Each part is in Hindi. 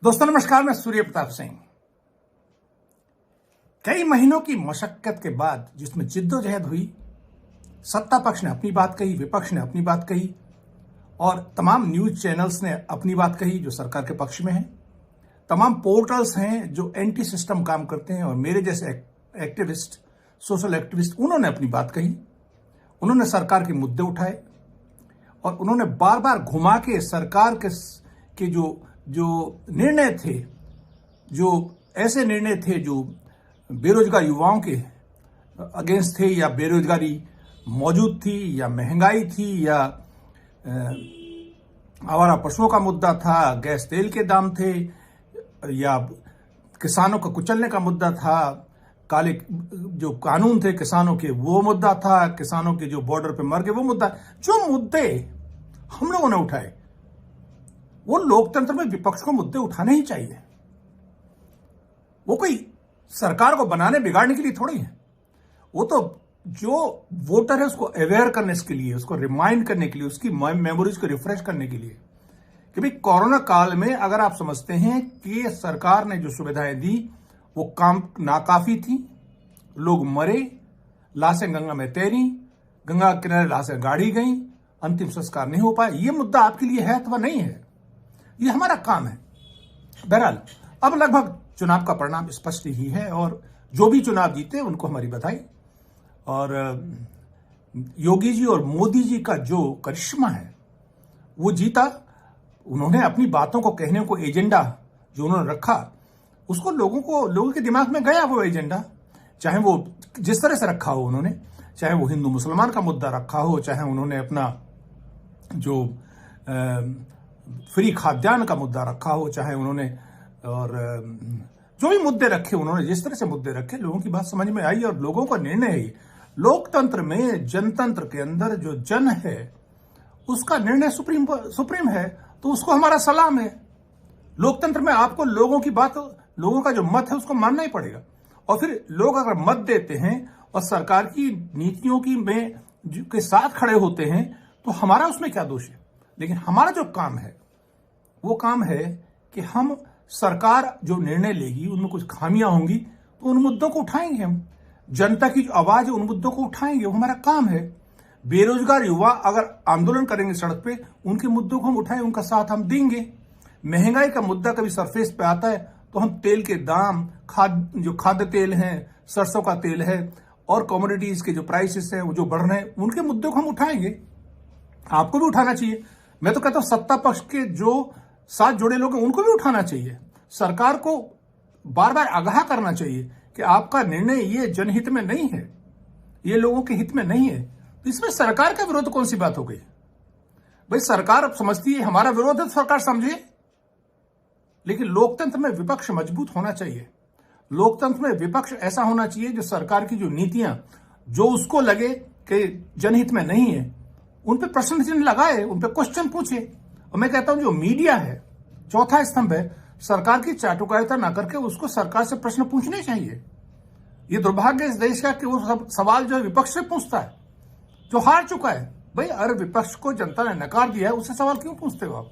दोस्तों नमस्कार, मैं सूर्य प्रताप सिंह। कई महीनों की मशक्कत के बाद जिसमें जिद्दोजहद हुई, सत्ता पक्ष ने अपनी बात कही, विपक्ष ने अपनी बात कही और तमाम न्यूज चैनल्स ने अपनी बात कही जो सरकार के पक्ष में है। तमाम पोर्टल्स हैं जो एंटी सिस्टम काम करते हैं और मेरे जैसे एक्टिविस्ट, सोशल एक्टिविस्ट, उन्होंने अपनी बात कही। उन्होंने सरकार के मुद्दे उठाए और उन्होंने बार बार घुमा के सरकार के जो निर्णय थे, जो ऐसे निर्णय थे जो बेरोजगार युवाओं के अगेंस्ट थे, या बेरोजगारी मौजूद थी, या महंगाई थी, या आवारा पशुओं का मुद्दा था, गैस तेल के दाम थे, या किसानों को कुचलने का मुद्दा था, काले जो कानून थे किसानों के वो मुद्दा था, किसानों के जो बॉर्डर पे मर गए वो मुद्दा। जो मुद्दे हम लोगों ने उठाए, वो लोकतंत्र में विपक्ष को मुद्दे उठाने ही चाहिए। वो कोई सरकार को बनाने बिगाड़ने के लिए थोड़ी है। वो तो जो वोटर है उसको अवेयर करने के लिए, उसको रिमाइंड करने के लिए, उसकी मेमोरीज को रिफ्रेश करने के लिए कि भाई कोरोना काल में अगर आप समझते हैं कि सरकार ने जो सुविधाएं दी वो काम नाकाफी थी, लोग मरे, लाशें गंगा में तैरी, गंगा के किनारे लाशें गाड़ी गई, अंतिम संस्कार नहीं हो पाया, ये मुद्दा आपके लिए है अथवा नहीं है, ये हमारा काम है। बहरहाल अब लगभग चुनाव का परिणाम स्पष्ट ही है और जो भी चुनाव जीते उनको हमारी बधाई। और योगी जी और मोदी जी का जो करिश्मा है वो जीता। उन्होंने अपनी बातों को कहने को एजेंडा जो उन्होंने रखा उसको लोगों के दिमाग में गया वो एजेंडा, चाहे वो जिस तरह से रखा हो उन्होंने, चाहे वो हिंदू मुसलमान का मुद्दा रखा हो, चाहे उन्होंने अपना जो फ्री खाद्यान्न का मुद्दा रखा हो, चाहे उन्होंने और जो भी मुद्दे रखे, उन्होंने जिस तरह से मुद्दे रखे लोगों की बात समझ में आई और लोगों का निर्णय है। लोकतंत्र में, जनतंत्र के अंदर जो जन है उसका निर्णय सुप्रीम है, तो उसको हमारा सलाम है। लोकतंत्र में आपको लोगों की बात, लोगों का जो मत है उसको मानना ही पड़ेगा। और फिर लोग अगर मत देते हैं और सरकार की नीतियों के साथ खड़े होते हैं तो हमारा उसमें क्या दोष है। लेकिन हमारा जो काम है वो काम है कि हम सरकार जो निर्णय लेगी उनमें कुछ खामियां होंगी तो उन मुद्दों को उठाएंगे। हम जनता की जो आवाज है उन मुद्दों को उठाएंगे, वो हमारा काम है। बेरोजगार युवा अगर आंदोलन करेंगे सड़क पे, उनके मुद्दों को हम उठाएं, उनका साथ हम देंगे। महंगाई का मुद्दा कभी सरफेस पे आता है तो हम तेल के दाम, खाद्य तेल है, सरसों का तेल है और कमोडिटीज के जो प्राइसेस हैं वो जो बढ़ रहे हैं, उनके मुद्दों को हम उठाएंगे। आपको भी उठाना चाहिए। मैं तो कहता हूं सत्ता पक्ष के जो साथ जुड़े लोग हैं उनको भी उठाना चाहिए। सरकार को बार बार आगाह करना चाहिए कि आपका निर्णय ये जनहित में नहीं है, ये लोगों के हित में नहीं है। तो इसमें सरकार का विरोध कौन सी बात हो गई भाई? सरकार अब समझती है हमारा विरोध है तो सरकार समझे। लेकिन लोकतंत्र में विपक्ष मजबूत होना चाहिए। लोकतंत्र में विपक्ष ऐसा होना चाहिए जो सरकार की जो नीतियां जो उसको लगे कि जनहित में नहीं है उन पे प्रश्न चिन्ह लगाए, उन पे क्वेश्चन पूछे। और मैं कहता हूं जो मीडिया है, चौथा स्तंभ है, सरकार की चाटुकारिता ना करके उसको सरकार से प्रश्न पूछने चाहिए। ये दुर्भाग्य इस देश का कि वो सब सवाल जो है विपक्ष से पूछता है जो हार चुका है। भाई अगर विपक्ष को जनता ने नकार दिया है उससे सवाल क्यों पूछते हो आप?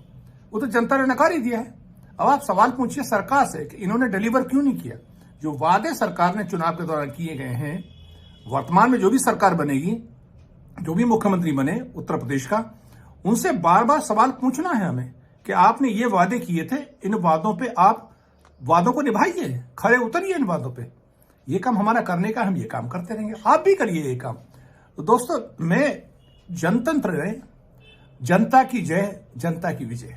वो तो जनता ने नकार ही दिया है। अब आप सवाल पूछिए सरकार से कि इन्होंने डिलीवर क्यों नहीं किया। जो वादे सरकार ने चुनाव के दौरान किए गए हैं, वर्तमान में जो भी सरकार बनेगी, जो भी मुख्यमंत्री बने उत्तर प्रदेश का, उनसे बार बार सवाल पूछना है हमें कि आपने ये वादे किए थे, इन वादों पे आप वादों को निभाइए, खड़े उतरिए इन वादों पे। ये काम हमारा करने का, हम ये काम करते रहेंगे, आप भी करिए ये काम। तो दोस्तों, मैं जनतंत्र है, जनता की जय, जनता की विजय,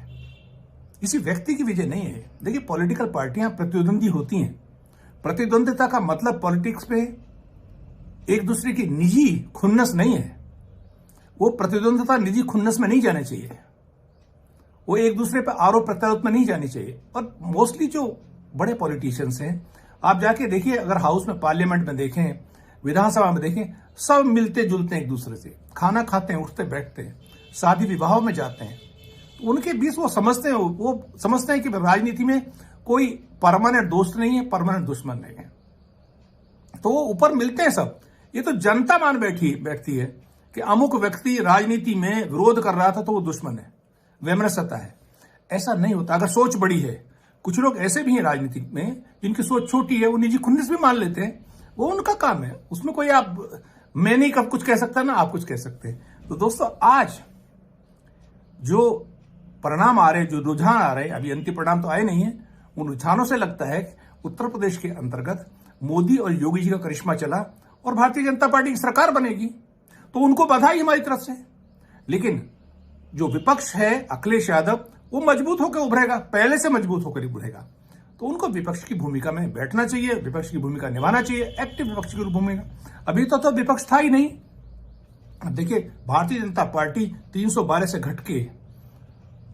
किसी व्यक्ति की विजय नहीं है। देखिए पॉलिटिकल पार्टियां प्रतिद्वंदी होती हैं। प्रतिद्वंदिता का मतलब पॉलिटिक्स पे एक दूसरे की निजी खुन्नस नहीं है। वो प्रतिद्वंदिता निजी खुन्नस में नहीं जाने चाहिए, वो एक दूसरे पर आरोप प्रत्यारोप में नहीं जानी चाहिए। और मोस्टली जो बड़े पॉलिटिशियंस हैं, आप जाके देखिए, अगर हाउस में, पार्लियामेंट में देखें, विधानसभा में देखें, सब मिलते जुलते हैं एक दूसरे से, खाना खाते हैं, उठते बैठते हैं, शादी विवाहों में जाते हैं। तो उनके बीच वो समझते हैं कि राजनीति में कोई परमानेंट दोस्त नहीं है, परमानेंट दुश्मन नहीं है। तो वो ऊपर मिलते हैं सब। ये तो जनता मान बैठती है कि अमुक व्यक्ति राजनीति में विरोध कर रहा था तो वो दुश्मन है, वैमनस्यता है। ऐसा नहीं होता। अगर सोच बड़ी है, कुछ लोग ऐसे भी हैं राजनीति में जिनकी सोच छोटी है, वो निजी खुन्नस भी मान लेते हैं, वो उनका काम है, उसमें कोई मैं नहीं कब कुछ कह सकता ना आप कुछ कह सकते हैं। तो दोस्तों आज जो परिणाम आ रहे, जो रुझान आ रहे, अभी अंतिम परिणाम तो आए नहीं है, उन रुझानों से लगता है कि उत्तर प्रदेश के अंतर्गत मोदी और योगी जी का करिश्मा चला और भारतीय जनता पार्टी की सरकार बनेगी। तो उनको बधाई हमारी तरफ से। लेकिन जो विपक्ष है अखिलेश यादव, वो मजबूत होकर उभरेगा, पहले से मजबूत होकर उभरेगा। तो उनको विपक्ष की भूमिका में बैठना चाहिए, विपक्ष की भूमिका निभाना चाहिए, एक्टिव विपक्ष की भूमिका। अभी तो विपक्ष था ही नहीं। अब देखिए, भारतीय जनता पार्टी 312 से घट के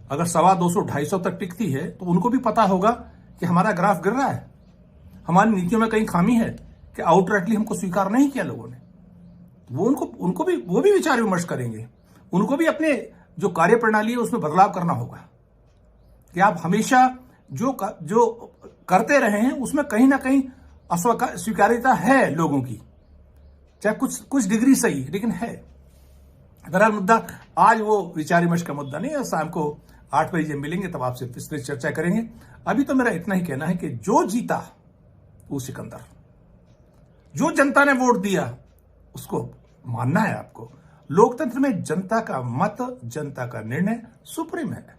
अगर 250-250 तक टिकती है तो उनको भी पता होगा कि हमारा ग्राफ गिर रहा है, हमारी नीतियों में कहीं खामी है कि आउटराइटली हमको स्वीकार नहीं किया लोगों ने। वो वो भी विचार विमर्श करेंगे, उनको भी अपने जो कार्य प्रणाली है उसमें बदलाव करना होगा कि आप हमेशा जो करते रहे हैं उसमें कहीं ना कहीं अस्वीकार्यता है लोगों की, चाहे कुछ डिग्री सही, लेकिन है। बहरहाल मुद्दा आज वो विचार विमर्श का मुद्दा नहीं है। शाम को 8 बजे जब मिलेंगे तब आपसे विस्तृत चर्चा करेंगे। अभी तो मेरा इतना ही कहना है कि जो जीता वो सिकंदर, जो जनता ने वोट दिया उसको मानना है आपको। लोकतंत्र में जनता का मत, जनता का निर्णय सुप्रीम है।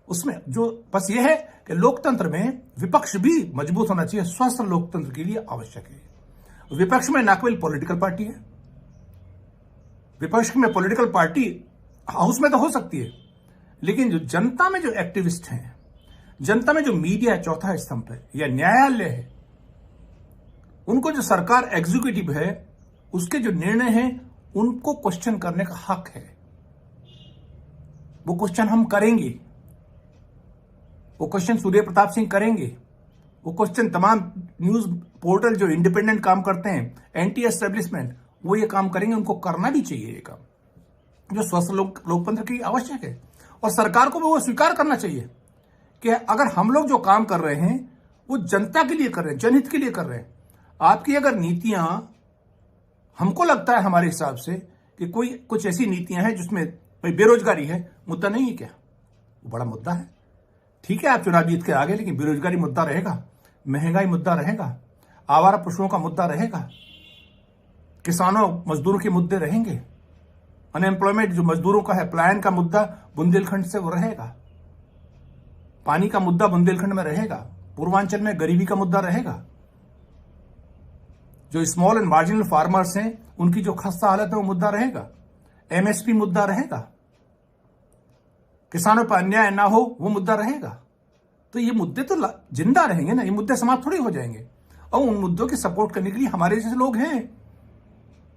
उसमें जो बस ये है कि लोकतंत्र में विपक्ष भी मजबूत होना चाहिए, स्वस्थ लोकतंत्र के लिए आवश्यक है। विपक्ष में ना केवल पॉलिटिकल पार्टी है, विपक्ष में पॉलिटिकल पार्टी हाउस में तो हो सकती है, लेकिन जो जनता में जो एक्टिविस्ट हैं, जनता में जो मीडिया चौथा स्तंभ है या न्यायालय है, उनको जो सरकार एग्जीक्यूटिव है उसके जो निर्णय हैं उनको क्वेश्चन करने का हक है। वो क्वेश्चन हम करेंगे, वो क्वेश्चन सूर्य प्रताप सिंह करेंगे, वो क्वेश्चन तमाम न्यूज पोर्टल जो इंडिपेंडेंट काम करते हैं, एंटी एस्टेब्लिशमेंट, वो ये काम करेंगे। उनको करना भी चाहिए ये काम जो स्वस्थ लोकतंत्र की आवश्यक है। और सरकार को भी वो स्वीकार करना चाहिए कि अगर हम लोग जो काम कर रहे हैं वो जनता के लिए कर रहे हैं, जनहित के लिए कर रहे हैं। आपकी अगर नीतियां, हमको लगता है हमारे हिसाब से कि कुछ ऐसी नीतियां हैं जिसमें भाई बेरोजगारी है, मुद्दा नहीं है क्या? वो बड़ा मुद्दा है। ठीक है, आप चुनाव जीत के आ गए, लेकिन बेरोजगारी मुद्दा रहेगा, महंगाई मुद्दा रहेगा, आवारा पशुओं का मुद्दा रहेगा, किसानों मजदूरों के मुद्दे रहेंगे, अनएम्प्लॉयमेंट जो मजदूरों का है, पलायन का मुद्दा बुंदेलखंड से वो रहेगा, पानी का मुद्दा बुंदेलखंड में रहेगा, पूर्वांचल में गरीबी का मुद्दा रहेगा, जो स्मॉल एंड मार्जिनल फार्मर्स हैं उनकी जो खस्ता हालत है वो मुद्दा रहेगा, एमएसपी मुद्दा रहेगा, किसानों पर अन्याय ना हो वो मुद्दा रहेगा। तो ये मुद्दे तो जिंदा रहेंगे ना, ये मुद्दे समाप्त थोड़ी हो जाएंगे। और उन मुद्दों की सपोर्ट करने के लिए हमारे जैसे लोग हैं।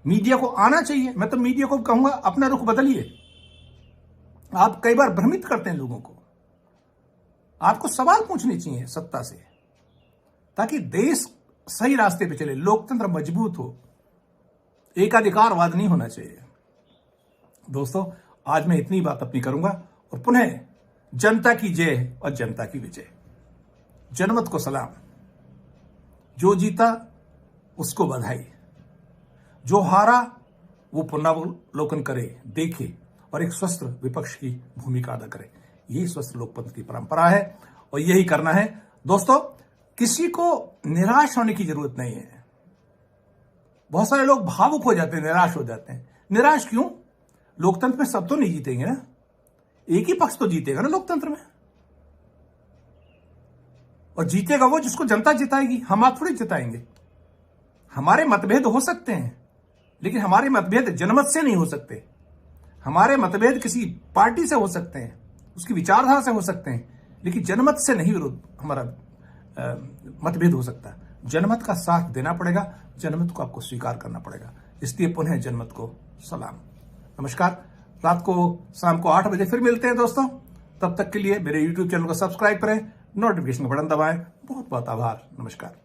मीडिया को आना चाहिए। मैं तो मीडिया को कहूंगा अपना रुख बदलिए। आप कई बार भ्रमित करते हैं लोगों को। आपको सवाल पूछने चाहिए सत्ता से, ताकि देश सही रास्ते पे चले, लोकतंत्र मजबूत हो, एकाधिकारवाद नहीं होना चाहिए। दोस्तों, आज मैं इतनी बात अपनी करूंगा और पुनः जनता की जय और जनता की विजय। जनमत को सलाम। जो जीता उसको बधाई, जो हारा वो पुनरावलोकन करे, देखे और एक स्वस्थ विपक्ष की भूमिका अदा करे। यही स्वस्थ लोकतंत्र की परंपरा है और यही करना है। दोस्तों, किसी को निराश होने की जरूरत नहीं है। बहुत सारे लोग भावुक हो जाते हैं, निराश हो जाते हैं। निराश क्यों? लोकतंत्र में सब तो नहीं जीतेंगे ना, एक ही पक्ष तो जीतेगा ना लोकतंत्र में, और जीतेगा वो जिसको जनता जिताएगी। हम आप थोड़ी जिताएंगे। हमारे मतभेद हो सकते हैं, लेकिन हमारे मतभेद जनमत से नहीं हो सकते। हमारे मतभेद किसी पार्टी से हो सकते हैं, उसकी विचारधारा से हो सकते हैं, लेकिन जनमत से नहीं विरोध हमारा मतभेद हो सकता। जनमत का साथ देना पड़ेगा, जनमत को आपको स्वीकार करना पड़ेगा। इसलिए पुनः जनमत को सलाम। नमस्कार। रात को शाम को 8 बजे फिर मिलते हैं दोस्तों। तब तक के लिए मेरे YouTube चैनल को सब्सक्राइब करें, नोटिफिकेशन का बटन दबाएं। बहुत बहुत आभार। नमस्कार।